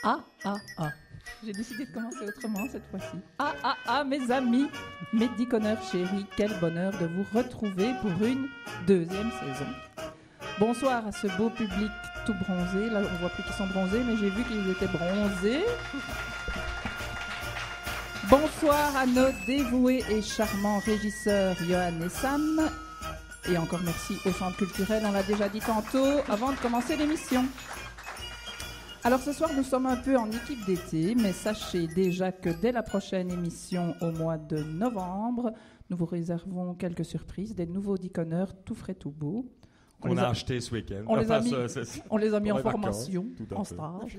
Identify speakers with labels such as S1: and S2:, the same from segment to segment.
S1: Ah, ah, ah. J'ai décidé de commencer autrement cette fois-ci. Ah, ah, ah, mes amis, mes déconneurs chéris, quel bonheur de vous retrouver pour une deuxième saison. Bonsoir à ce beau public tout bronzé. Là, on voit plus qu'ils sont bronzés, mais j'ai vu qu'ils étaient bronzés. Bonsoir à nos dévoués et charmants régisseurs Johan et Sam. Et encore merci au Centre culturel, on l'a déjà dit tantôt, avant de commencer l'émission. Alors ce soir, nous sommes un peu en équipe d'été, mais sachez déjà que dès la prochaine émission au mois de novembre, nous vous réservons quelques surprises, des nouveaux déconneurs tout frais, tout beaux.
S2: On a acheté ce week-end.
S1: On les a mis en formation, en stage.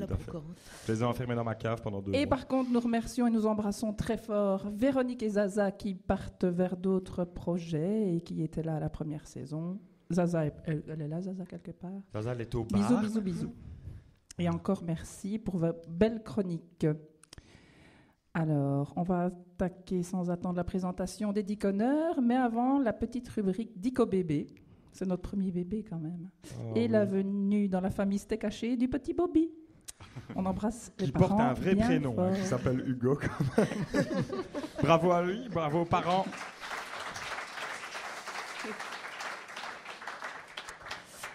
S2: Je les ai enfermés dans ma cave pendant 2 mois.
S1: Et par contre, nous remercions et nous embrassons très fort Véronique et Zaza qui partent vers d'autres projets et qui étaient là à la première saison. Zaza, elle est là, Zaza, quelque part.
S2: Zaza, elle est au bar.
S1: Bisous, bisous, bisous. Et encore merci pour vos belles chroniques. Alors, on va attaquer sans attendre la présentation des déconneurs, mais avant, la petite rubrique Dico Bébé. C'est notre premier bébé quand même. Oh, et oui. La venue dans la famille Steak Haché du petit Bobby. On embrasse les parents.
S2: Qui porte un vrai prénom, qui s'appelle Hugo quand même. Bravo à lui, bravo aux parents.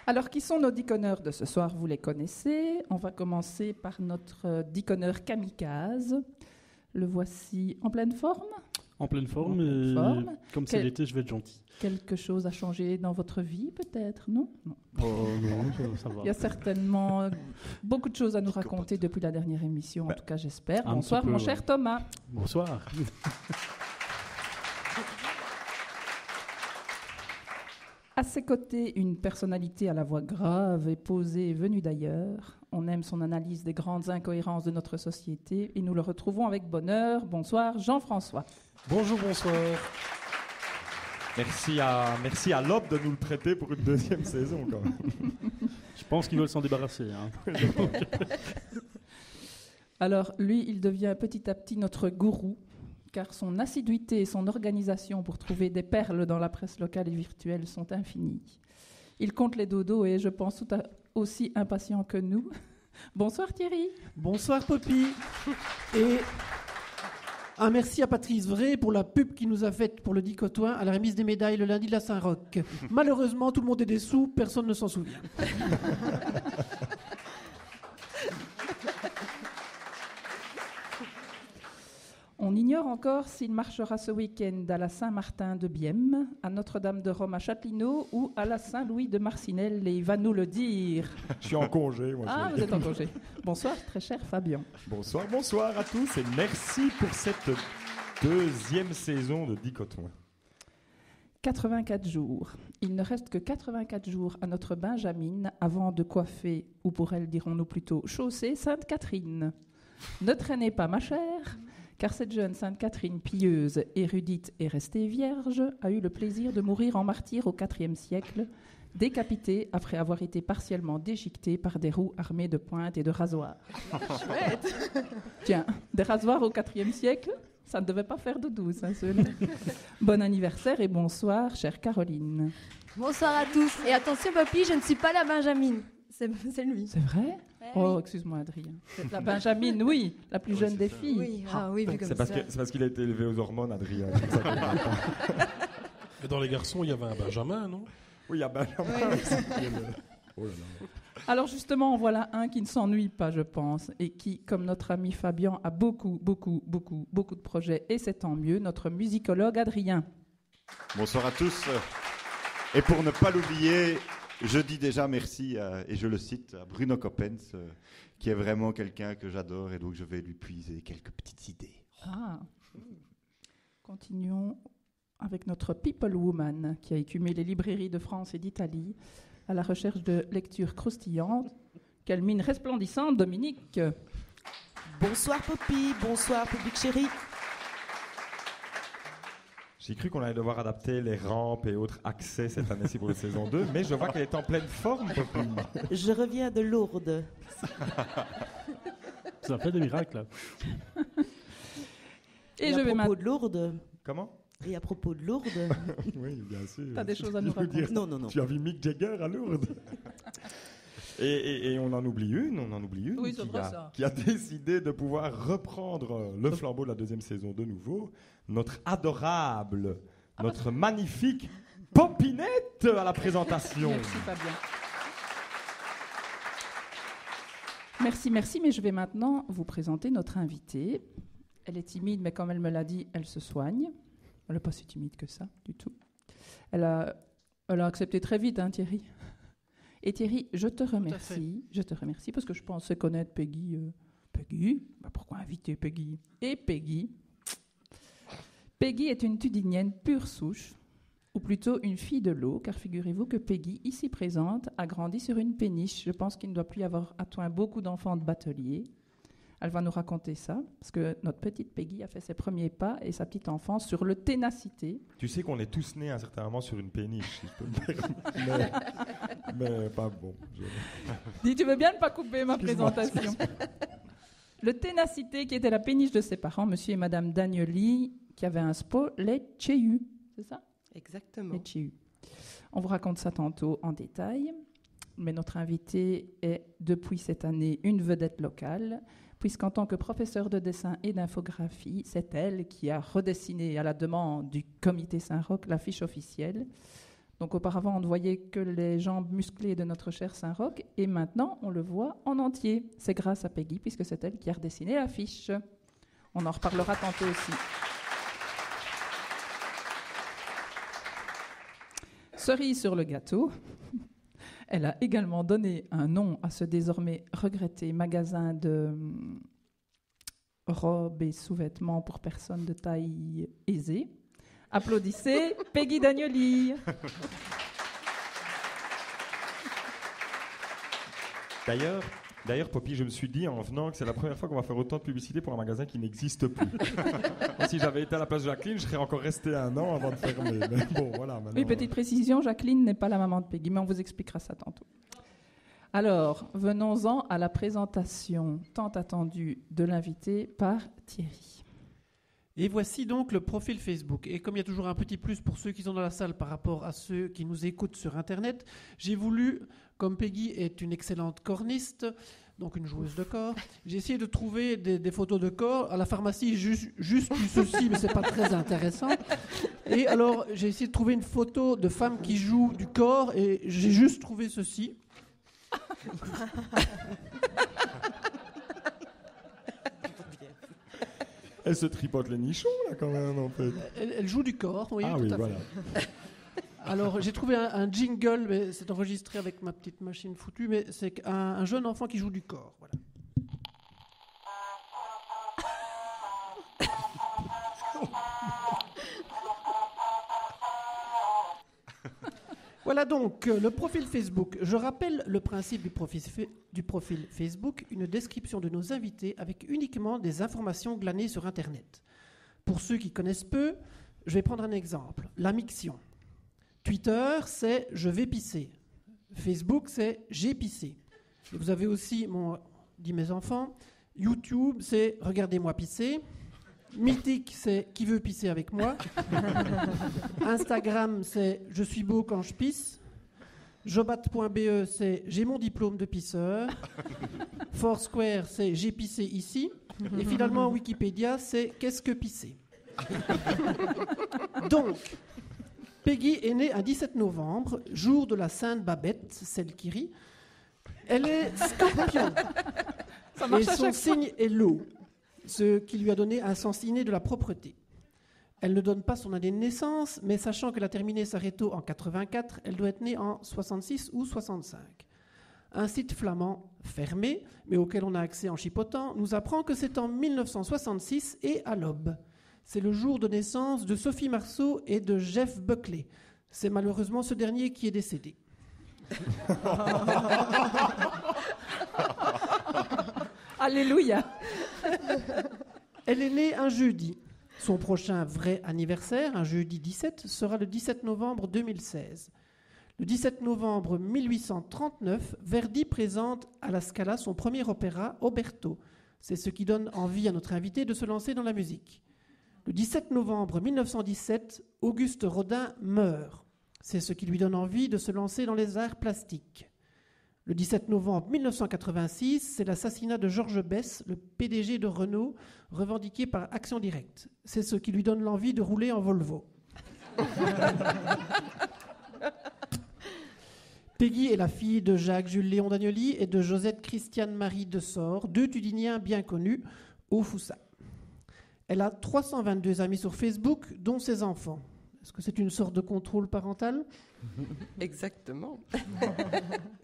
S1: Alors, qui sont nos déconneurs de ce soir? Vous les connaissez. On va commencer par notre déconneur kamikaze. Le voici en pleine forme.
S3: En pleine forme, comme c'est l'été, je vais être gentil.
S1: Quelque chose a changé dans votre vie, peut-être, non?
S3: Oh non, ça va.
S1: Il y a certainement beaucoup de choses à nous raconter depuis la dernière émission, en tout cas j'espère. Bonsoir mon cher Thomas.
S3: Bonsoir.
S1: À ses côtés, une personnalité à la voix grave et posée venue d'ailleurs. On aime son analyse des grandes incohérences de notre société et nous le retrouvons avec bonheur. Bonsoir Jean-François.
S4: Bonjour, bonsoir.
S2: Merci à l'OB de nous le prêter pour une deuxième saison quand même.
S3: Je pense qu'ils veulent s'en débarrasser. Hein.
S1: Alors lui, il devient petit à petit notre gourou, car son assiduité et son organisation pour trouver des perles dans la presse locale et virtuelle sont infinies. Il compte les dodos et je pense tout aussi impatient que nous. Bonsoir Thierry.
S5: Bonsoir Poppy. Et un merci à Patrice Vrai pour la pub qu'il nous a faite pour le Dicotoin à la remise des médailles le lundi de la Saint-Roch. Malheureusement, tout le monde est déçu, personne ne s'en souvient.
S1: On ignore encore s'il marchera ce week-end à la Saint-Martin de Biemme, à Notre-Dame de Rome à Châtelineau ou à la Saint-Louis de Marcinelle, et il va nous le dire.
S2: Je suis en congé. Moi,
S1: vous êtes en congé. Bonsoir, très cher Fabien.
S2: Bonsoir à tous et merci pour cette deuxième saison de Dicotoin.
S1: 84 jours. Il ne reste que 84 jours à notre Benjamine avant de coiffer, ou pour elle dirons-nous plutôt chausser, Sainte-Catherine. Ne traînez pas ma chère, car cette jeune Sainte-Catherine pieuse, érudite et restée vierge a eu le plaisir de mourir en martyr au IVe siècle, décapitée après avoir été partiellement déchiquetée par des roues armées de pointes et de rasoirs. Chouette. Tiens, des rasoirs au IVe siècle, ça ne devait pas faire de 12, hein, ceux-là. Bon anniversaire et bonsoir, chère Caroline.
S6: Bonsoir à tous. Et attention, papy, je ne suis pas la Benjamine. C'est lui.
S1: C'est vrai? Oh, excuse-moi, Adrien. La Benjamine, oui, la plus jeune des filles.
S6: Oui, oui, vu comme ça.
S2: C'est parce qu'il a été élevé aux hormones, Adrien.
S4: Mais dans les garçons, il y avait un Benjamin, non?
S2: Oui, il y a Benjamin. Oh là là.
S1: Alors justement, voilà un qui ne s'ennuie pas, je pense, et qui, comme notre ami Fabien, a beaucoup de projets, et c'est tant mieux, notre musicologue Adrien.
S7: Bonsoir à tous. Et pour ne pas l'oublier, je dis déjà merci, et je le cite, à Bruno Coppens, qui est vraiment quelqu'un que j'adore, et donc je vais lui puiser quelques petites idées.
S1: Ah. Continuons avec notre People Woman, qui a écumé les librairies de France et d'Italie, à la recherche de lectures croustillantes. Quelle mine resplendissante, Dominique.
S8: Bonsoir Poppy, bonsoir public chéri.
S2: J'ai cru qu'on allait devoir adapter les rampes et autres accès cette année-ci pour la saison 2, mais je vois qu'elle est en pleine forme, Poppy.
S8: Je reviens de Lourdes.
S3: Ça fait des miracles, là.
S8: Et à propos de Lourdes...
S2: Comment?
S8: Et à propos de Lourdes...
S2: Oui, bien sûr.
S1: T'as des choses à nous raconter?
S8: Non.
S2: Tu as vu Mick Jagger à Lourdes? Et on en oublie une
S1: Oui, c'est vrai, ça.
S2: qui a décidé de pouvoir reprendre le flambeau de la deuxième saison de nouveau. Notre adorable, notre magnifique Popinette à la présentation.
S1: Merci Fabien. Merci, mais je vais maintenant vous présenter notre invitée. Elle est timide, mais comme elle me l'a dit, elle se soigne. Elle n'est pas si timide que ça, du tout. Elle a accepté très vite, hein, Thierry. Et Thierry, je te remercie parce que je pensais connaître Peggy. Peggy, pourquoi inviter Peggy? Et Peggy est une Tudinienne pure souche, ou plutôt une fille de l'eau, car figurez-vous que Peggy, ici présente, a grandi sur une péniche. Je pense qu'il ne doit plus y avoir à Toin beaucoup d'enfants de bateliers. Elle va nous raconter ça, parce que notre petite Peggy a fait ses premiers pas et sa petite enfance sur le Ténacité.
S2: Tu sais qu'on est tous nés à un certain moment sur une péniche, si je peux me permettre. mais pas bon.
S1: Dis, tu veux bien ne pas couper ma présentation? Le Ténacité, qui était la péniche de ses parents, monsieur et madame Dagnoli, qui avaient un spo, les Tchéhus. C'est ça?
S8: Exactement.
S1: Les Tchéhus. On vous raconte ça tantôt en détail, mais notre invitée est, depuis cette année, une vedette locale, puisqu'en tant que professeure de dessin et d'infographie, c'est elle qui a redessiné à la demande du comité Saint-Roch l'affiche officielle. Donc auparavant, on ne voyait que les jambes musclées de notre cher Saint-Roch, et maintenant, on le voit en entier. C'est grâce à Peggy, puisque c'est elle qui a redessiné l'affiche. On en reparlera tantôt aussi. Cerise sur le gâteau, elle a également donné un nom à ce désormais regretté magasin de robes et sous-vêtements pour personnes de taille aisée. Applaudissez Peggy Dagnoli.
S2: D'ailleurs, Poppy, je me suis dit en venant que c'est la première fois qu'on va faire autant de publicité pour un magasin qui n'existe plus. Si j'avais été à la place de Jacqueline, je serais encore resté 1 an avant de fermer. Mais bon, voilà. Maintenant,
S1: oui, petite précision, Jacqueline n'est pas la maman de Peggy, mais on vous expliquera ça tantôt. Alors, venons-en à la présentation tant attendue de l'invité par Thierry.
S5: Et voici donc le profil Facebook. Et comme il y a toujours un petit plus pour ceux qui sont dans la salle par rapport à ceux qui nous écoutent sur Internet, j'ai voulu, comme Peggy est une excellente corniste, donc une joueuse de corps, j'ai essayé de trouver des photos de corps. À la pharmacie, juste eu ceci, mais c'est pas très intéressant. Et alors, j'ai essayé de trouver une photo de femme qui joue du corps, et j'ai juste trouvé ceci.
S2: Elle se tripote les nichons, là, quand même, en fait.
S5: Elle joue du corps, oui,
S2: ah
S5: tout
S2: oui,
S5: à
S2: voilà.
S5: fait. Alors, j'ai trouvé un jingle, mais c'est enregistré avec ma petite machine foutue, mais c'est un jeune enfant qui joue du corps, voilà. Voilà donc le profil Facebook. Je rappelle le principe du profil Facebook, une description de nos invités avec uniquement des informations glanées sur Internet. Pour ceux qui connaissent peu, je vais prendre un exemple. La miction. Twitter, c'est « je vais pisser ». Facebook, c'est « j'ai pissé ». Et vous avez aussi, dit mes enfants, YouTube, c'est « regardez-moi pisser ». Mythique, c'est « qui veut pisser avec moi ». Instagram, c'est « je suis beau quand je pisse ». Jobat.be, c'est « j'ai mon diplôme de pisseur ». Foursquare, c'est « j'ai pissé ici ». Et finalement, Wikipédia, c'est « qu'est-ce que pisser ». Donc, Peggy est née un 17 novembre, jour de la Sainte Babette, celle qui rit. Elle est scorpion. Et son signe est l'eau, ce qui lui a donné un sens inné de la propreté. Elle ne donne pas son année de naissance, mais sachant qu'elle a terminé sa réto en 84, elle doit être née en 66 ou 65. Un site flamand fermé, mais auquel on a accès en chipotant, nous apprend que c'est en 1966 et à l'aube. C'est le jour de naissance de Sophie Marceau et de Jeff Buckley. C'est malheureusement ce dernier qui est décédé.
S1: Alléluia.
S5: Elle est née un jeudi. Son prochain vrai anniversaire, un jeudi 17, sera le 17 novembre 2016. Le 17 novembre 1839, Verdi présente à la Scala son premier opéra, Oberto. C'est ce qui donne envie à notre invité de se lancer dans la musique. Le 17 novembre 1917, Auguste Rodin meurt. C'est ce qui lui donne envie de se lancer dans les arts plastiques. Le 17 novembre 1986, c'est l'assassinat de Georges Besse, le PDG de Renault, revendiqué par Action Directe. C'est ce qui lui donne l'envie de rouler en Volvo. Peggy est la fille de Jacques-Jules Léon d'Agnoli et de Josette Christiane-Marie de Sort, deux Tudiniens bien connus au Foussa. Elle a 322 amis sur Facebook, dont ses enfants. Est-ce que c'est une sorte de contrôle parental ?
S9: Exactement.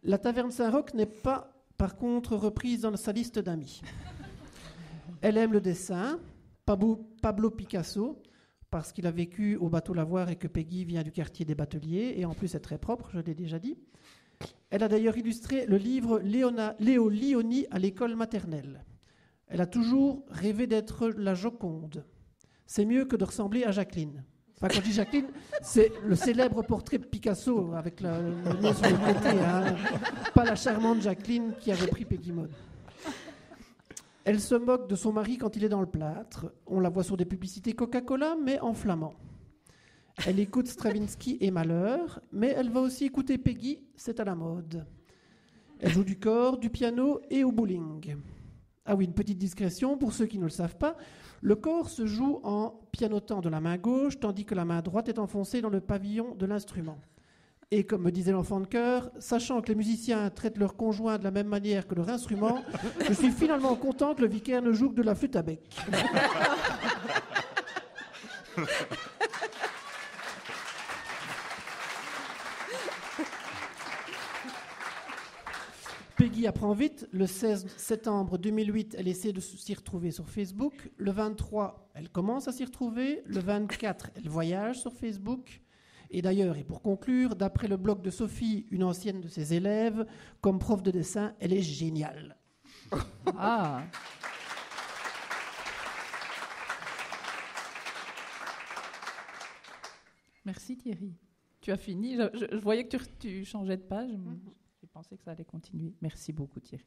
S5: La Taverne Saint-Roch n'est pas, par contre, reprise dans sa liste d'amis. Elle aime le dessin, Pablo Picasso, parce qu'il a vécu au bateau Lavoir et que Peggy vient du quartier des Bateliers, et en plus est très propre, je l'ai déjà dit. Elle a d'ailleurs illustré le livre Léo Lioni à l'école maternelle. Elle a toujours rêvé d'être la Joconde. C'est mieux que de ressembler à Jacqueline. Enfin, quand je dis Jacqueline, c'est le célèbre portrait de Picasso avec le nez sur le côté, hein. Pas la charmante Jacqueline qui avait pris Peggy Mone. Elle se moque de son mari quand il est dans le plâtre. On la voit sur des publicités Coca-Cola, mais en flamand. Elle écoute Stravinsky et Malheur, mais elle va aussi écouter Peggy, c'est à la mode. Elle joue du cor, du piano et au bowling. Ah oui, une petite discrétion pour ceux qui ne le savent pas. Le cor se joue en pianotant de la main gauche, tandis que la main droite est enfoncée dans le pavillon de l'instrument. Et comme me disait l'enfant de chœur, sachant que les musiciens traitent leur conjoint de la même manière que leur instrument, je suis finalement content que le vicaire ne joue que de la flûte à bec. Peggy apprend vite. Le 16 septembre 2008, elle essaie de s'y retrouver sur Facebook. Le 23, elle commence à s'y retrouver. Le 24, elle voyage sur Facebook. Et d'ailleurs, et pour conclure, d'après le blog de Sophie, une ancienne de ses élèves, comme prof de dessin, elle est géniale.
S1: Ah. Merci Thierry. Tu as fini. Je voyais que tu changeais de page. J'ai pensé que ça allait continuer. Merci beaucoup Thierry.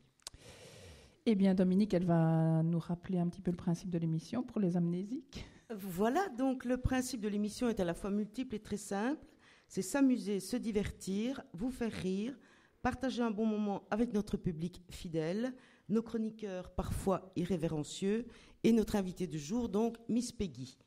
S1: Eh bien Dominique, elle va nous rappeler un petit peu le principe de l'émission pour les amnésiques.
S8: Voilà, donc le principe de l'émission est à la fois multiple et très simple. C'est s'amuser, se divertir, vous faire rire, partager un bon moment avec notre public fidèle, nos chroniqueurs parfois irrévérencieux et notre invitée du jour, donc Miss Peggy.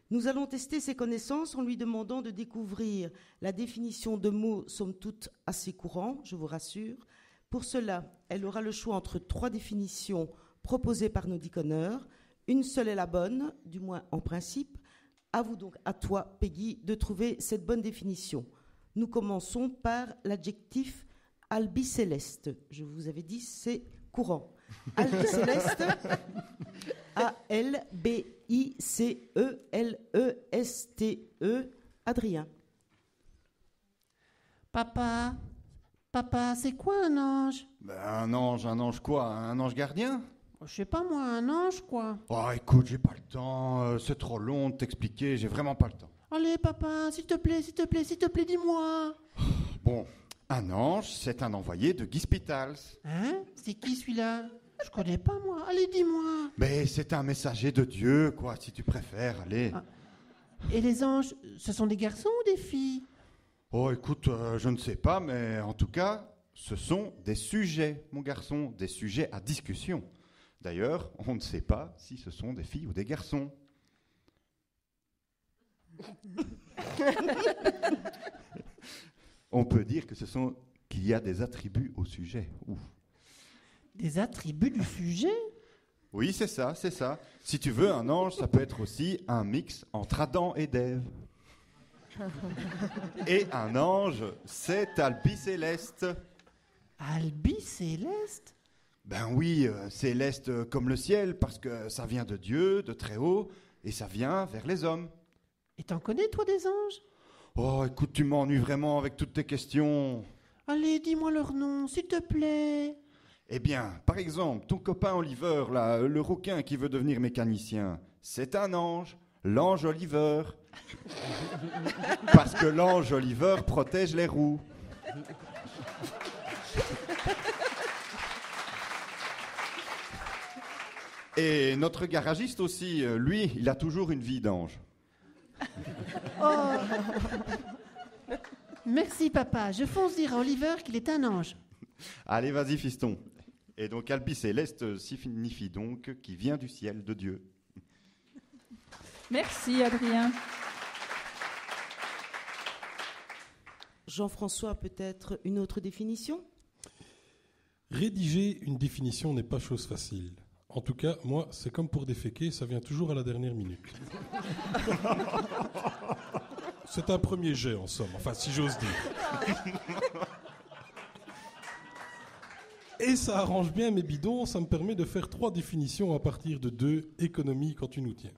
S8: Nous allons tester ses connaissances en lui demandant de découvrir la définition de mots somme toute assez courants, je vous rassure. Pour cela, elle aura le choix entre 3 définitions proposées par nos diconneurs. Une seule est la bonne, du moins en principe. À vous donc, à toi, Peggy, de trouver cette bonne définition. Nous commençons par l'adjectif albicéleste. Je vous avais dit, c'est courant. Albicéleste, A-L-B-I-C-E-L-E-S-T-E. Adrien.
S5: Papa, c'est quoi un ange ?
S7: Un ange quoi ? Un ange gardien ?
S5: Je sais pas moi, un ange quoi.
S7: Oh écoute, j'ai pas le temps, c'est trop long de t'expliquer, j'ai vraiment pas le temps.
S5: Allez papa, s'il te plaît, dis-moi.
S7: Bon, un ange, c'est un envoyé de Guy Spitals.
S5: Hein ? C'est qui celui-là ? Je connais pas moi, allez dis-moi.
S7: Mais c'est un messager de Dieu, quoi, si tu préfères, allez.
S5: Ah. Et les anges, ce sont des garçons ou des filles ?
S7: Oh écoute, je ne sais pas, mais en tout cas, ce sont des sujets, mon garçon, des sujets à discussion. D'ailleurs, on ne sait pas si ce sont des filles ou des garçons. On peut dire qu'il y a des attributs au sujet. Ouf.
S5: Des attributs du sujet ?
S7: Oui, c'est ça. Si tu veux, un ange, ça peut être aussi un mix entre Adam et Ève. Et un ange, c'est albicéleste.
S5: Albicéleste ?
S7: Ben oui, céleste comme le ciel, parce que ça vient de Dieu, de très haut, et ça vient vers les hommes.
S5: Et t'en connais, toi, des anges ?
S7: Oh, écoute, tu m'ennuies vraiment avec toutes tes questions.
S5: Allez, dis-moi leur nom, s'il te plaît.
S7: Eh bien, par exemple, ton copain Oliver, là, le rouquin qui veut devenir mécanicien, c'est un ange, l'ange Oliver. Parce que l'ange Oliver protège les roues. Et notre garagiste aussi, lui, il a toujours une vie d'ange.
S5: Oh. Merci papa, je fonce dire à Oliver qu'il est un ange.
S7: Allez, vas-y, fiston. Et donc, Albi Céleste signifie donc qui vient du ciel de Dieu.
S1: Merci, Adrien.
S8: Jean-François, peut-être une autre définition ?
S4: Rédiger une définition n'est pas chose facile. En tout cas, moi, c'est comme pour déféquer, ça vient toujours à la dernière minute. C'est un premier jet, en somme, enfin, si j'ose dire. Et ça arrange bien mes bidons, ça me permet de faire 3 définitions à partir de 2, économie quand tu nous tiens.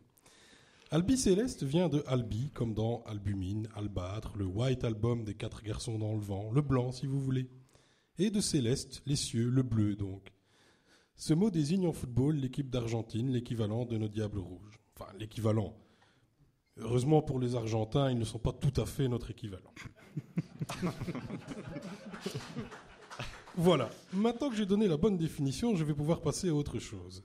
S4: Albi Céleste vient de Albi, comme dans Albumine, Albâtre, le White Album des 4 garçons dans le vent, le blanc si vous voulez. Et de Céleste, les cieux, le bleu donc. Ce mot désigne en football l'équipe d'Argentine, l'équivalent de nos Diables Rouges. Enfin, l'équivalent. Heureusement pour les Argentins, ils ne sont pas tout à fait notre équivalent. Voilà, maintenant que j'ai donné la bonne définition, je vais pouvoir passer à autre chose.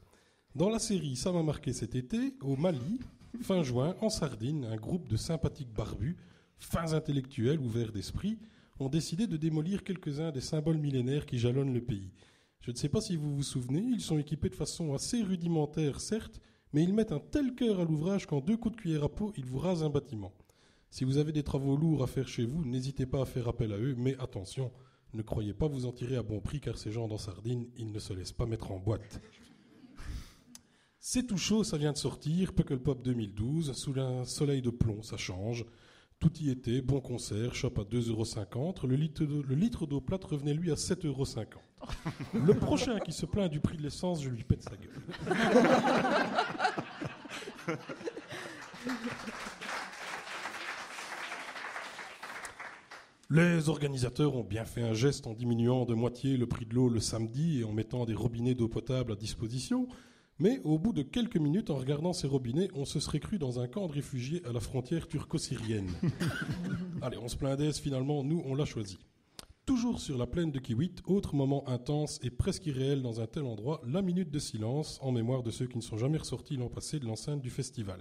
S4: Dans la série Ça m'a marqué cet été, au Mali, fin juin, en Sardine, un groupe de sympathiques barbus, fins intellectuels, ouverts d'esprit, ont décidé de démolir quelques-uns des symboles millénaires qui jalonnent le pays. Je ne sais pas si vous vous souvenez, ils sont équipés de façon assez rudimentaire, certes, mais ils mettent un tel cœur à l'ouvrage qu'en 2 coups de cuillère à peau, ils vous rasent un bâtiment. Si vous avez des travaux lourds à faire chez vous, n'hésitez pas à faire appel à eux, mais attention, ne croyez pas vous en tirer à bon prix, car ces gens dans Sardine, ils ne se laissent pas mettre en boîte. C'est tout chaud, ça vient de sortir, Pukkelpop 2012, sous un soleil de plomb, ça change. Tout y était, bon concert, shop à 2,50 €, le litre d'eau plate revenait lui à 7,50 €. Le prochain qui se plaint du prix de l'essence, je lui pète sa gueule. Les organisateurs ont bien fait un geste en diminuant de moitié le prix de l'eau le samedi et en mettant des robinets d'eau potable à disposition, mais au bout de quelques minutes, en regardant ces robinets, on se serait cru dans un camp de réfugiés à la frontière turco-syrienne. Allez, on se plaint d'Aise, finalement, nous, on l'a choisi. Toujours sur la plaine de Kiwit, autre moment intense et presque irréel dans un tel endroit, la minute de silence en mémoire de ceux qui ne sont jamais ressortis l'an passé de l'enceinte du festival.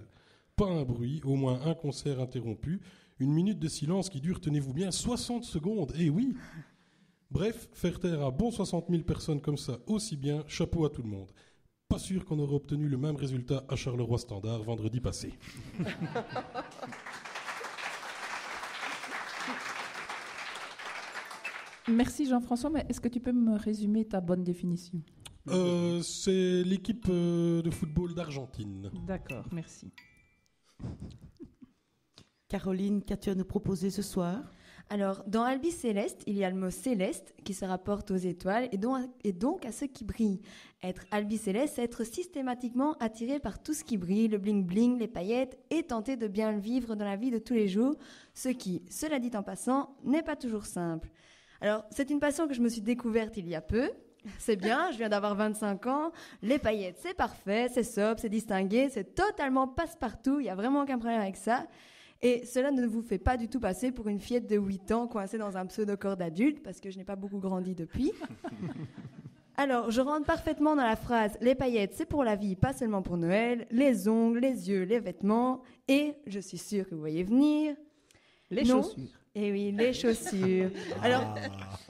S4: Pas un bruit, au moins un concert interrompu, une minute de silence qui dure, tenez-vous bien, 60 secondes, eh oui! Bref, faire taire un bon 60 000 personnes comme ça, aussi bien, chapeau à tout le monde. Pas sûr qu'on aurait obtenu le même résultat à Charleroi Standard vendredi passé.
S1: Merci Jean-François, mais est-ce que tu peux me résumer ta bonne définition ?
S4: C'est l'équipe de football d'Argentine.
S1: D'accord, merci.
S8: Caroline, qu'as-tu à nous proposer ce soir ?
S6: Alors, dans Albi Céleste, il y a le mot céleste qui se rapporte aux étoiles et donc à ce qui brille. Être Albi Céleste, c'est être systématiquement attiré par tout ce qui brille, le bling-bling, les paillettes, et tenter de bien le vivre dans la vie de tous les jours, ce qui, cela dit en passant, n'est pas toujours simple. Alors, c'est une passion que je me suis découverte il y a peu. C'est bien, je viens d'avoir 25 ans, les paillettes, c'est parfait, c'est sobre, c'est distingué, c'est totalement passe-partout, il n'y a vraiment aucun problème avec ça. Et cela ne vous fait pas du tout passer pour une fillette de 8 ans coincée dans un pseudo-corps d'adulte, parce que je n'ai pas beaucoup grandi depuis. Alors, je rentre parfaitement dans la phrase « Les paillettes, c'est pour la vie, pas seulement pour Noël. Les ongles, les yeux, les vêtements. » Et, je suis sûre que vous voyez venir...
S1: Les chaussures.
S6: Eh oui, les chaussures. Alors,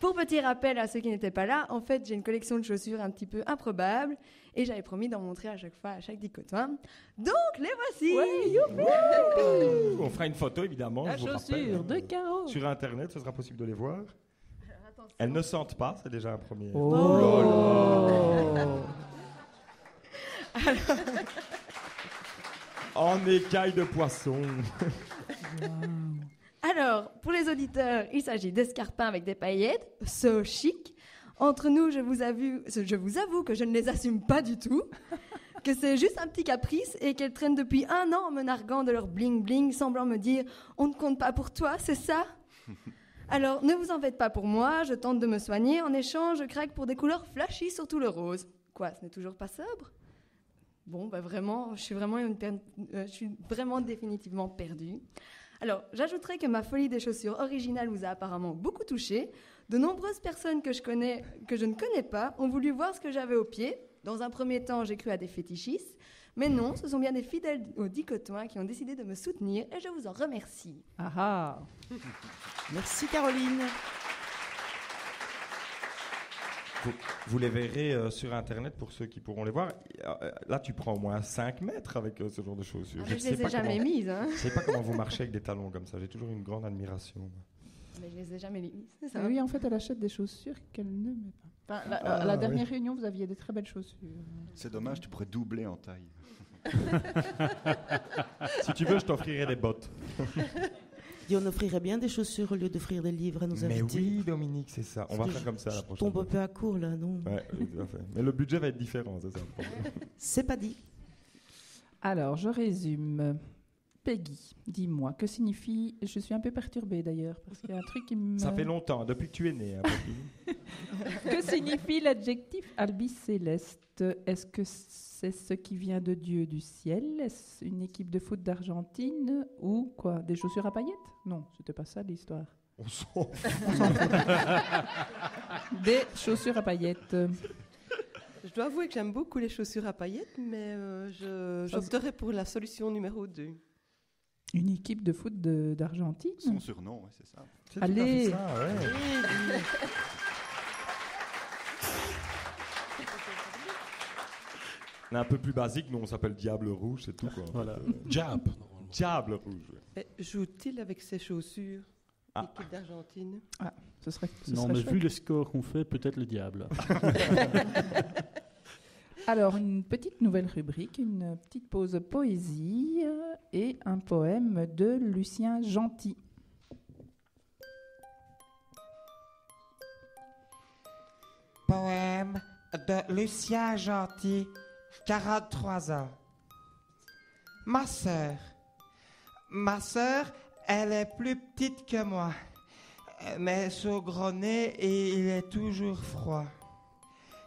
S6: pour petit rappel à ceux qui n'étaient pas là, en fait, j'ai une collection de chaussures un petit peu improbable et j'avais promis d'en montrer à chaque fois, à chaque dicotoin. Donc, les voici.
S1: Ouais, youpi.
S2: On fera une photo, évidemment.
S1: La
S2: je vous
S1: chaussure
S2: rappelle.
S1: de Caro.
S2: Sur Internet, ce sera possible de les voir.
S6: Alors,
S2: Elles ne sentent pas, c'est déjà un premier. En écaille de poisson.
S6: Alors, pour les auditeurs, il s'agit d'escarpins avec des paillettes, so chic. Entre nous, je vous avoue que je ne les assume pas du tout, que c'est juste un petit caprice et qu'elles traînent depuis 1 an en me narguant de leur bling-bling, semblant me dire « on ne compte pas pour toi, c'est ça ?» Alors, ne vous en faites pas pour moi, je tente de me soigner. En échange, je craque pour des couleurs flashy, surtout le rose. Quoi, ce n'est toujours pas sobre ? Bon, bah vraiment, je suis vraiment définitivement perdue. Alors, j'ajouterais que ma folie des chaussures originales vous a apparemment beaucoup touché. De nombreuses personnes que je ne connais pas ont voulu voir ce que j'avais au pied. Dans un premier temps, j'ai cru à des fétichistes. Mais non, ce sont bien des fidèles aux dicotoins qui ont décidé de me soutenir et je vous en remercie.
S1: Ah ah.
S8: Merci Caroline.
S2: Vous les verrez sur Internet pour ceux qui pourront les voir. Là, tu prends au moins 5 mètres avec ce genre de chaussures.
S6: Je les ai jamais mises. Hein.
S2: Je ne sais pas comment vous marchez avec des talons comme ça. J'ai toujours une grande admiration.
S6: Mais je les ai jamais mises. C'est ça.
S1: Oui, en fait, elle achète des chaussures qu'elle ne met pas. Enfin, à la dernière réunion, vous aviez des très belles chaussures.
S7: C'est dommage, tu pourrais doubler en taille.
S2: Si tu veux, je t'offrirai des bottes.
S8: Et on offrirait bien des chaussures au lieu d'offrir des livres à nos invités.
S2: Mais oui, Dominique, c'est ça. On va faire comme ça la prochaine
S8: fois. Tombe un peu à court, là, non?
S2: Ouais, tout à fait. Mais le budget va être différent, c'est ça.
S8: C'est pas dit.
S1: Alors, je résume. Peggy, dis-moi, que signifie... Je suis un peu perturbée, d'ailleurs, parce qu'il y a un truc qui me...
S2: Ça fait longtemps, depuis que tu es née, hein, Peggy.
S1: Que signifie l'adjectif albicéleste? Est-ce que c'est ce qui vient de Dieu du ciel? Est-ce une équipe de foot d'Argentine? Ou quoi? Des chaussures à paillettes? Non, c'était pas ça l'histoire.
S2: On s'en fout.
S1: Des chaussures à paillettes.
S9: Je dois avouer que j'aime beaucoup les chaussures à paillettes, mais j'opterais pour la solution numéro 2.
S1: Une équipe de foot d'Argentine?
S7: Son surnom, ouais, c'est ça.
S2: C'est
S1: allez.
S2: tout à fait ça, ouais. Un peu plus basique, nous on s'appelle Diable Rouge, c'est tout quoi.
S4: Voilà. Diable.
S2: Diable Rouge.
S9: Ouais. Joue-t-il avec ses chaussures, l'équipe d'Argentine?
S1: Ce serait
S3: non, mais chouette. Vu le score qu'on fait, peut-être le diable.
S1: Alors, une petite nouvelle rubrique, une petite pause poésie et un poème de Lucien Gentil.
S10: Poème de Lucien Gentil, 43 ans. Ma sœur, elle est plus petite que moi, mais saugrenée et il est toujours froid.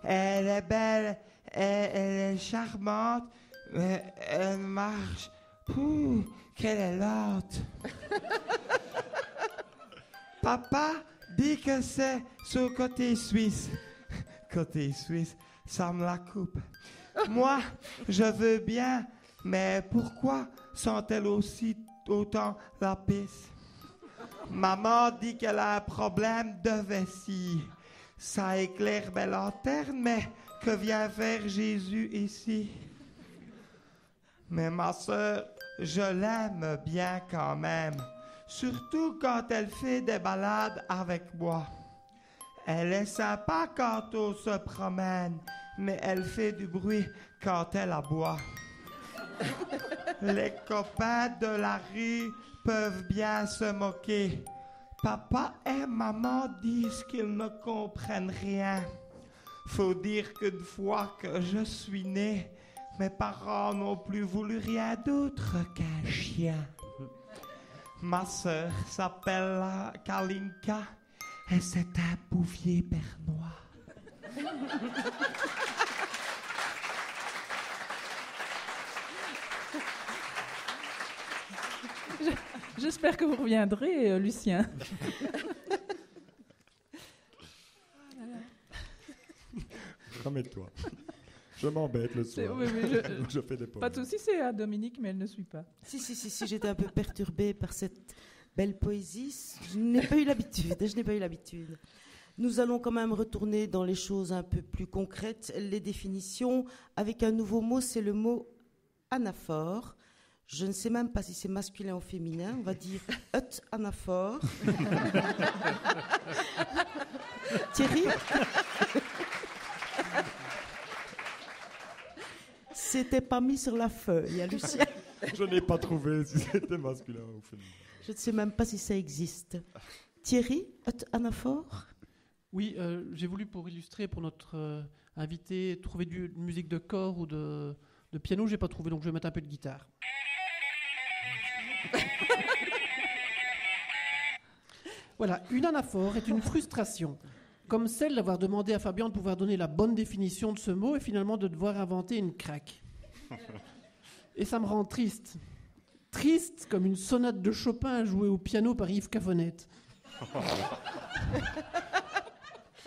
S10: Elle est belle, elle est charmante, mais elle marche, qu'elle est lente. Papa dit que c'est sur côté suisse. Côté suisse, ça me la coupe. Moi, je veux bien, mais pourquoi sent-elle aussi autant la pisse? Maman dit qu'elle a un problème de vessie. Ça éclaire mes lanternes, mais que vient faire Jésus ici? Mais ma sœur, je l'aime bien quand même, surtout quand elle fait des balades avec moi. Elle est sympa quand on se promène, mais elle fait du bruit quand elle aboie. Les copains de la rue peuvent bien se moquer. Papa et maman disent qu'ils ne comprennent rien. Faut dire qu'une fois que je suis né, mes parents n'ont plus voulu rien d'autre qu'un chien. Ma sœur s'appelle Kalinka et c'est un bouvier bernois.
S1: J'espère que vous reviendrez, Lucien.
S2: Remets-toi. Je m'embête le soir.
S1: Oui,
S2: je fais des poèmes.
S1: Pas de souci, c'est à Dominique, mais elle ne suit pas.
S8: Si, j'étais un peu perturbée par cette belle poésie. Je n'ai pas eu l'habitude. Nous allons quand même retourner dans les choses un peu plus concrètes, les définitions, avec un nouveau mot, c'est le mot anaphore. Je ne sais même pas si c'est masculin ou féminin, on va dire anaphore. Thierry? C'était pas mis sur la feuille, Lucien.
S2: Je n'ai pas trouvé si c'était masculin ou féminin.
S8: Je ne sais même pas si ça existe. Thierry, anaphore?
S5: Oui, j'ai voulu, pour illustrer pour notre invité, trouver une musique de corps ou de piano. Je n'ai pas trouvé, donc je vais mettre un peu de guitare. Voilà, une anaphore est une frustration, comme celle d'avoir demandé à Fabien de pouvoir donner la bonne définition de ce mot et finalement de devoir inventer une craque. Et ça me rend triste. Triste comme une sonate de Chopin jouée au piano par Yves Caffonette.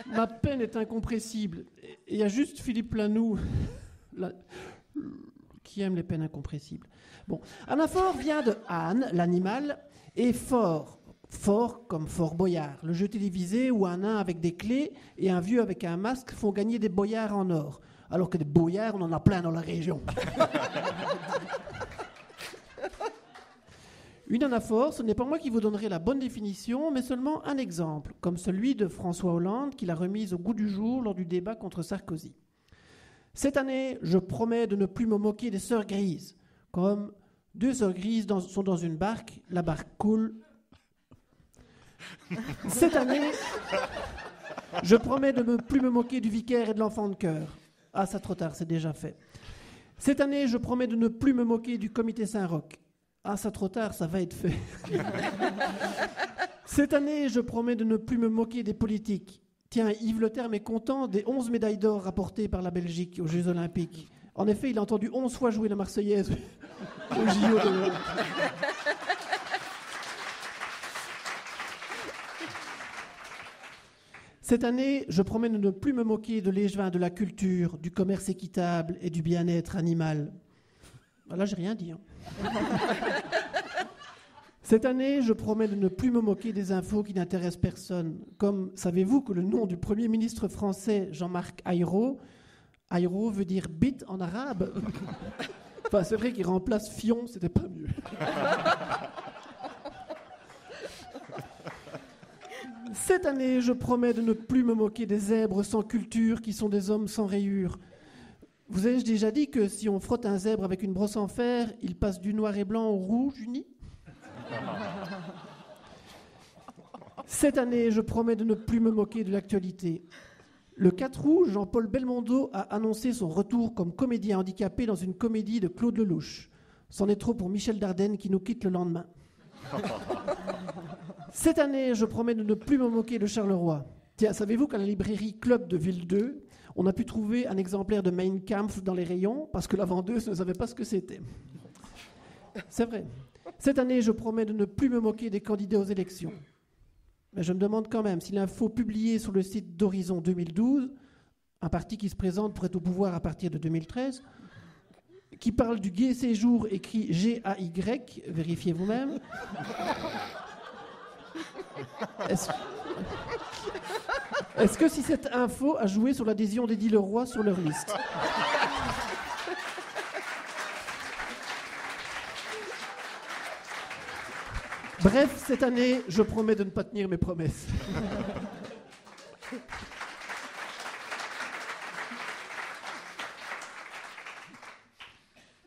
S5: Ma peine est incompressible. Et il y a juste Philippe Lanoux qui aime les peines incompressibles. Bon, anaphore vient de âne, l'animal, et fort Fort comme Fort Boyard, le jeu télévisé où un nain avec des clés et un vieux avec un masque font gagner des boyards en or. Alors que des boyards, on en a plein dans la région. Une anaphore, ce n'est pas moi qui vous donnerai la bonne définition, mais seulement un exemple, comme celui de François Hollande qu'il a remise au goût du jour lors du débat contre Sarkozy. Cette année, je promets de ne plus me moquer des sœurs grises. Comme 2 sœurs grises sont dans une barque, la barque coule. Cette année, je promets de ne plus me moquer du vicaire et de l'enfant de chœur. Ah, ça trop tard, c'est déjà fait. Cette année, je promets de ne plus me moquer du comité Saint-Roch. Ah, ça trop tard, ça va être fait. Cette année, je promets de ne plus me moquer des politiques. Tiens, Yves Le Terme est content des 11 médailles d'or rapportées par la Belgique aux Jeux Olympiques. En effet, il a entendu 11 fois jouer la Marseillaise au JO de... Cette année, je promets de ne plus me moquer de l'échevin de la culture, du commerce équitable et du bien-être animal. Là, j'ai rien dit. Hein. Cette année, je promets de ne plus me moquer des infos qui n'intéressent personne. Comme, savez-vous que le nom du Premier ministre français, Jean-Marc Ayrault, Ayrault veut dire bite en arabe. Enfin, c'est vrai qu'il remplace Fion, c'était pas mieux. Cette année, je promets de ne plus me moquer des zèbres sans culture qui sont des hommes sans rayures. Vous avez déjà dit que si on frotte un zèbre avec une brosse en fer, il passe du noir et blanc au rouge uni ? Cette année, je promets de ne plus me moquer de l'actualité. Le 4 août, Jean-Paul Belmondo a annoncé son retour comme comédien handicapé dans une comédie de Claude Lelouch. C'en est trop pour Michel Dardenne qui nous quitte le lendemain. Cette année, je promets de ne plus me moquer de Charleroi. Tiens, savez-vous qu'à la librairie Club de Ville 2, on a pu trouver un exemplaire de Mein Kampf dans les rayons parce que la vendeuse ne savait pas ce que c'était. C'est vrai. Cette année, je promets de ne plus me moquer des candidats aux élections. Mais je me demande quand même si l'info publiée sur le site d'Horizon 2012, un parti qui se présente pour être au pouvoir à partir de 2013, qui parle du gai séjour écrit G-A-Y, vérifiez vous-même. Est-ce que si cette info a joué sur l'adhésion d'Eddie Leroy sur leur liste ? Bref, cette année, je promets de ne pas tenir mes promesses.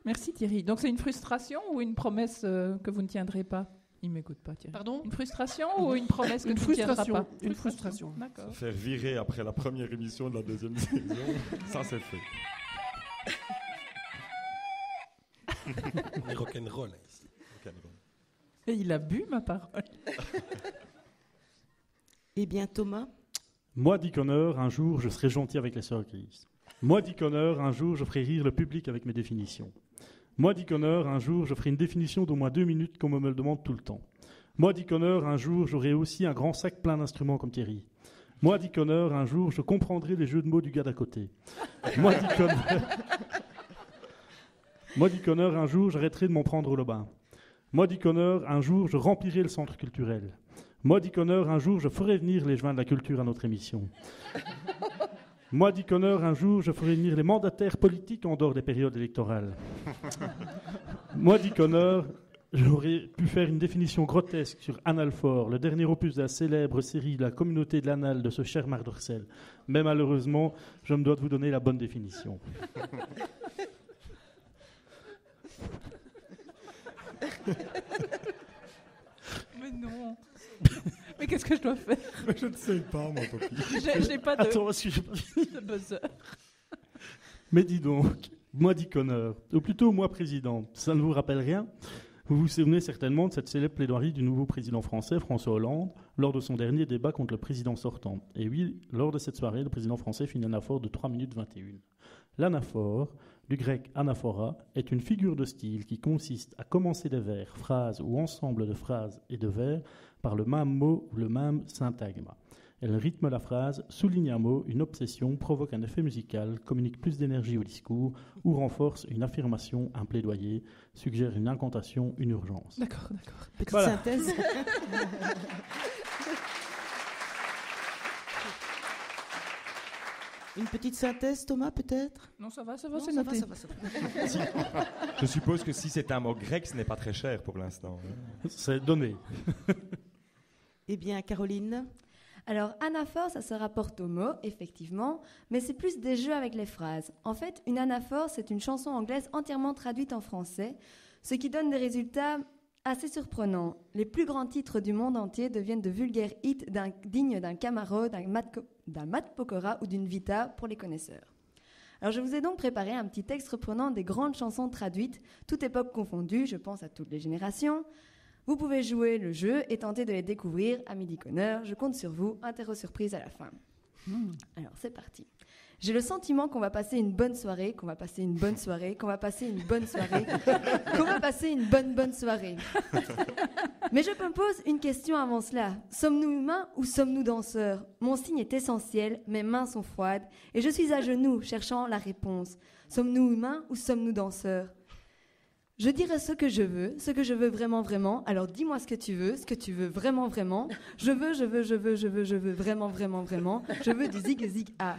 S1: Merci Thierry. Donc c'est une frustration ou une promesse que vous ne tiendrez pas ? Il ne m'écoute pas Thierry.
S5: Pardon ?
S1: Une frustration ou une promesse que tu ne tiendras pas ?
S5: Une frustration.
S1: D'accord.
S2: Se faire virer après la première émission de la deuxième saison, ça c'est fait.
S4: On est rock'n'roll ici.
S1: Et il a bu ma parole.
S8: Eh bien Thomas ?
S3: Moi, Dick Honor, un jour, je serai gentil avec les sœurs grises. Moi, Dick Honor, un jour, je ferai rire le public avec mes définitions. Moi, Dick Honor, un jour, je ferai une définition d'au moins 2 minutes comme on me le demande tout le temps. Moi, Dick Honor, un jour, j'aurai aussi un grand sac plein d'instruments comme Thierry. Moi, Dick Honor, un jour, je comprendrai les jeux de mots du gars d'à côté. Moi, Dick Honor, un jour, j'arrêterai de m'en prendre au lobin. Moi, Dick Honor, un jour, je remplirai le centre culturel. Moi, Dick Honor, un jour, je ferai venir les joints de la culture à notre émission. Moi, Dick Honor, un jour, je ferai venir les mandataires politiques en dehors des périodes électorales. Moi, Dick Honor, j'aurais pu faire une définition grotesque sur Analfort, le dernier opus de la célèbre série La communauté de l'anal de ce cher Marc Dorcel. Mais malheureusement, je me dois de vous donner la bonne définition.
S1: Mais non. Mais qu'est-ce que je dois faire ?
S2: Je ne sais pas, mon papy.
S1: J'ai pas de...
S3: Attends, parce que j'ai pas fini.
S1: de buzzer.
S3: Mais dis donc, moi Dick Honor, ou plutôt moi président, ça ne vous rappelle rien ? Vous vous souvenez certainement de cette célèbre plaidoirie du nouveau président français, François Hollande, lors de son dernier débat contre le président sortant. Et oui, lors de cette soirée, le président français fit une anaphore de 3 minutes 21. L'anaphore, du grec anaphora, est une figure de style qui consiste à commencer des vers, phrases ou ensemble de phrases et de vers par le même mot ou le même syntagme. Elle rythme la phrase, souligne un mot, une obsession, provoque un effet musical, communique plus d'énergie au discours ou renforce une affirmation, un plaidoyer, suggère une incantation, une urgence.
S1: D'accord.
S8: Petite
S3: Voilà.
S8: synthèse. Une petite synthèse, Thomas, peut-être?
S1: Non, ça va,
S8: Non,
S1: c'est
S8: ça
S1: noté.
S8: va.
S2: Je suppose que si c'est un mot grec, ce n'est pas très cher pour l'instant.
S3: C'est donné.
S8: Eh bien, Caroline?
S6: Alors, anaphore, ça se rapporte au mot, effectivement, mais c'est plus des jeux avec les phrases. En fait, une anaphore, c'est une chanson anglaise entièrement traduite en français, ce qui donne des résultats assez surprenants. Les plus grands titres du monde entier deviennent de vulgaires hits dignes d'un Camaro, d'un Matt Pokora ou d'une Vita pour les connaisseurs. Alors, je vous ai donc préparé un petit texte reprenant des grandes chansons traduites, toute époque confondue, je pense à toutes les générations. Vous pouvez jouer le jeu et tenter de les découvrir à midi Conneur. Je compte sur vous. Interro surprise à la fin. Alors, c'est parti. J'ai le sentiment qu'on va passer une bonne soirée, qu'on va passer une bonne soirée, qu'on va passer une bonne soirée, qu'on va passer une bonne soirée. Mais je me pose une question avant cela. Sommes-nous humains ou sommes-nous danseurs? Mon signe est essentiel, mes mains sont froides et je suis à genoux cherchant la réponse. Sommes-nous humains ou sommes-nous danseurs? Je dirai ce que je veux vraiment, vraiment. Alors dis-moi ce que tu veux vraiment, vraiment. Je veux vraiment, vraiment, vraiment. Je veux du zig ah.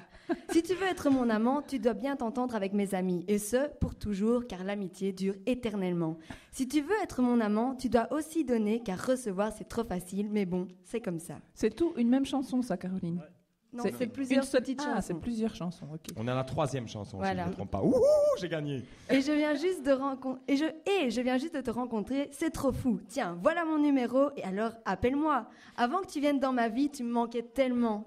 S6: Si tu veux être mon amant, tu dois bien t'entendre avec mes amis. Et ce, pour toujours, car l'amitié dure éternellement. Si tu veux être mon amant, tu dois aussi donner, car recevoir c'est trop facile. Mais bon, c'est comme ça.
S1: C'est tout une même chanson, ça, Caroline?
S6: Non, c'est plusieurs petites chansons.
S1: Ah, c'est plusieurs chansons, ok.
S2: On est à la 3e chanson,
S6: Voilà.
S2: si je ne me trompe pas. Ouh, j'ai gagné.
S6: Et je viens juste de te rencontrer, c'est trop fou. Tiens, voilà mon numéro et alors appelle-moi. Avant que tu viennes dans ma vie, tu me manquais tellement.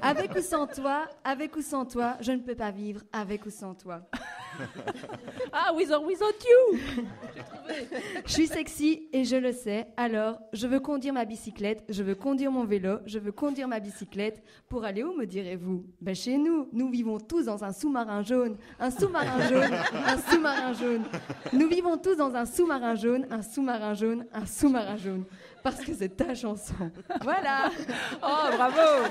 S6: Avec ou sans toi, je ne peux pas vivre avec ou sans toi.
S1: Ah, with or without you.
S6: Je suis sexy et je le sais, alors je veux conduire ma bicyclette, je veux conduire mon vélo, je veux conduire ma bicyclette. Pour aller où, me direz-vous? Ben chez nous, nous vivons tous dans un sous-marin jaune, un sous-marin jaune, un sous-marin jaune. Nous vivons tous dans un sous-marin jaune, un sous-marin jaune, un sous-marin jaune. Parce que c'est ta chanson. Voilà.
S1: Oh, bravo.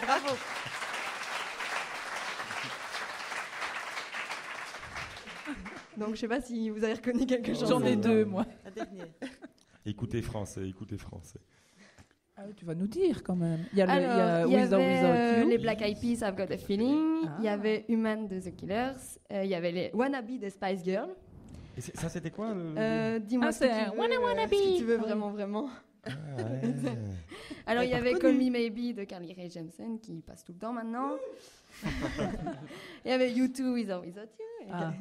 S6: Donc je sais pas si vous avez reconnu quelque chose.
S1: J'en ai deux, moi.
S8: La dernière.
S2: Écoutez français, écoutez français.
S1: Ah, tu vas nous dire quand même. Il y a,
S6: Alors, il y
S1: With or Without
S6: avait
S1: You.
S6: les Black Eyed Peas, I've Got a Feeling.
S1: Ah.
S6: Il y avait Human de The Killers. Il y avait les Wannabe des Spice Girls.
S2: Et ça, c'était quoi le...
S6: Dis-moi
S1: Ah,
S6: ce que
S1: c'est
S6: tu veux,
S1: Wannabe.
S6: ce que tu veux vraiment, vraiment.
S2: Ah, ouais.
S6: Alors, il y
S8: pas
S6: avait
S8: reconnu.
S6: Call Me Maybe de Carly Rae Jepsen qui passe tout le temps maintenant. Il y avait U2 With or Without You.
S1: Ah.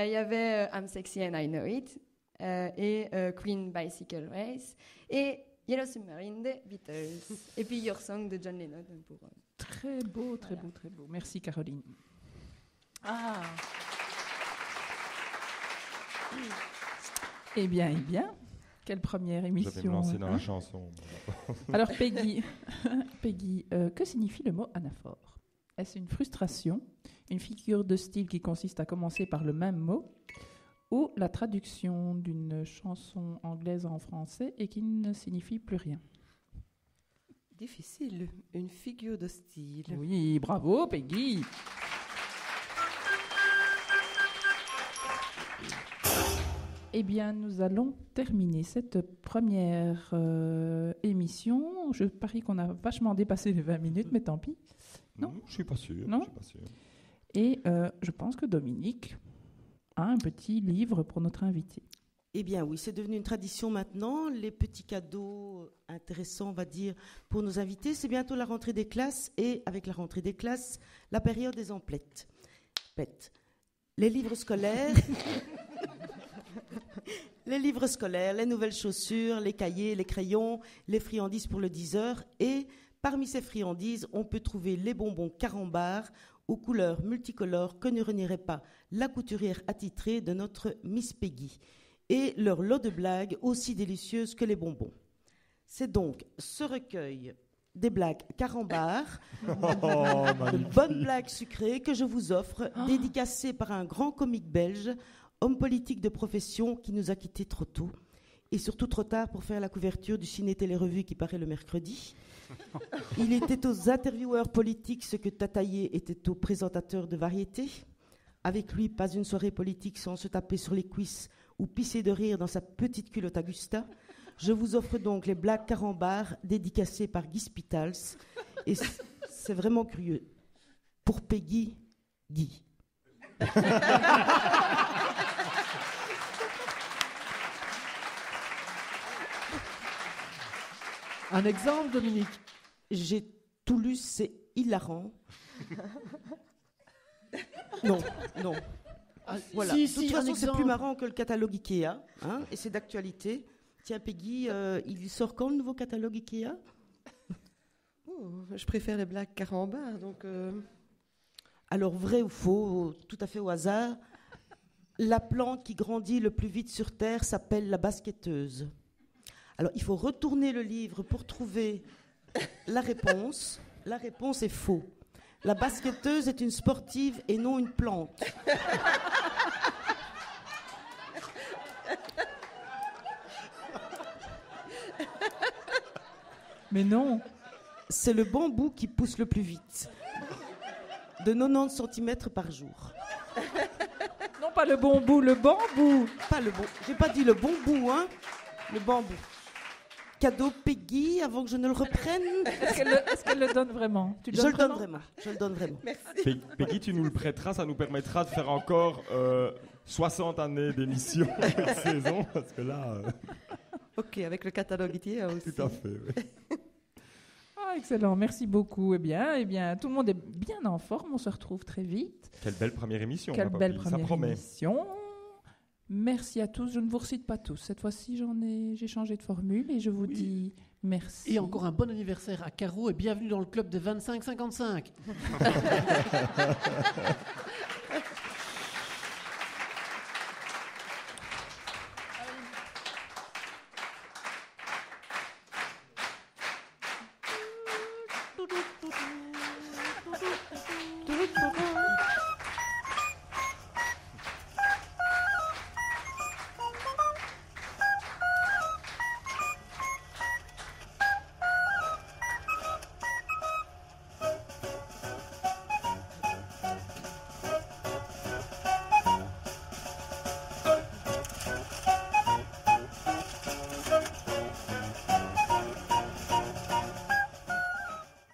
S6: Il y avait I'm Sexy and I Know It. Et Queen Bicycle Race. Et Yellow Submarine des Beatles. Et puis Your Song de John Lennon. Pour,
S1: Très beau, très beau, très beau. Merci, Caroline. Ah. Eh bien. Quelle première
S2: Je
S1: émission.
S2: vais me lancer dans
S1: hein.
S2: la chanson.
S1: Alors, Peggy, que signifie le mot anaphore? Est-ce une frustration, une figure de style qui consiste à commencer par le même mot, ou la traduction d'une chanson anglaise en français et qui ne signifie plus rien?
S9: Difficile. Une figure de style.
S1: Oui, bravo, Peggy. Eh bien, nous allons terminer cette première émission. Je parie qu'on a vachement dépassé les 20 minutes, mais tant pis. Non.
S2: Je suis pas sûr.
S1: Non.
S2: Je suis pas sûr.
S1: Et je pense que Dominique a un petit livre pour notre invité.
S8: Eh bien oui, c'est devenu une tradition maintenant. Les petits cadeaux intéressants, on va dire, pour nos invités. C'est bientôt la rentrée des classes et avec la rentrée des classes, la période des emplettes. Les livres scolaires, les nouvelles chaussures, les cahiers, les crayons, les friandises pour le 10 heures. Et parmi ces friandises, on peut trouver les bonbons Carambar aux couleurs multicolores que ne renierait pas la couturière attitrée de notre Miss Peggy. Et leur lot de blagues aussi délicieuses que les bonbons. C'est donc ce recueil des blagues Carambar, de bonnes blagues sucrées que je vous offre, dédicacées par un grand comique belge, homme politique de profession qui nous a quittés trop tôt. et surtout trop tard pour faire la couverture du ciné-télé-revue qui paraît le mercredi. Il était aux intervieweurs politiques ce que Tataillé était aux présentateurs de variété. Avec lui, pas une soirée politique sans se taper sur les cuisses ou pisser de rire dans sa petite culotte Augusta. Je vous offre donc les blagues carambars dédicacées par Guy Spitals. Et c'est vraiment curieux. Pour Peggy, Guy.
S5: Un exemple, Dominique?
S8: J'ai tout lu, c'est hilarant. Non. Voilà.
S5: Si,
S8: de toute
S5: un
S8: façon, c'est
S5: exemple.
S8: plus marrant que le catalogue Ikea, hein, et c'est d'actualité. Tiens, Peggy, il sort quand le nouveau catalogue Ikea?
S9: Je préfère les blagues carambars, donc...
S8: Alors, vrai ou faux, tout à fait au hasard, la plante qui grandit le plus vite sur Terre s'appelle la basketteuse. Alors, il faut retourner le livre pour trouver la réponse. La réponse est faux. La basketteuse est une sportive et non une plante.
S1: Mais non.
S8: C'est le bambou qui pousse le plus vite. De 90 cm par jour.
S1: Non, pas le bon bout, le bambou.
S8: Pas le bon. J'ai pas dit le bon bout, hein. Le bambou. Cadeau Peggy avant que je ne le reprenne.
S1: Est-ce qu'elle le donne vraiment?
S8: Je le donne vraiment. Je le donne vraiment.
S2: Peggy, tu nous le prêteras, ça nous permettra de faire encore 60 années d'émission de saison, parce que là...
S9: Ok, avec le catalogue Ikea aussi.
S2: Tout à fait, oui.
S1: Ah, excellent, merci beaucoup. Eh bien, tout le monde est bien en forme, on se retrouve très vite.
S2: Quelle belle première émission.
S1: Quelle
S2: ma
S1: belle
S2: papille, ça
S1: première
S2: promet.
S1: émission. Merci à tous, je ne vous recite pas tous. Cette fois-ci, j'ai changé de formule et je vous dis merci.
S5: Et encore un bon anniversaire à Caro et bienvenue dans le club des 25-55.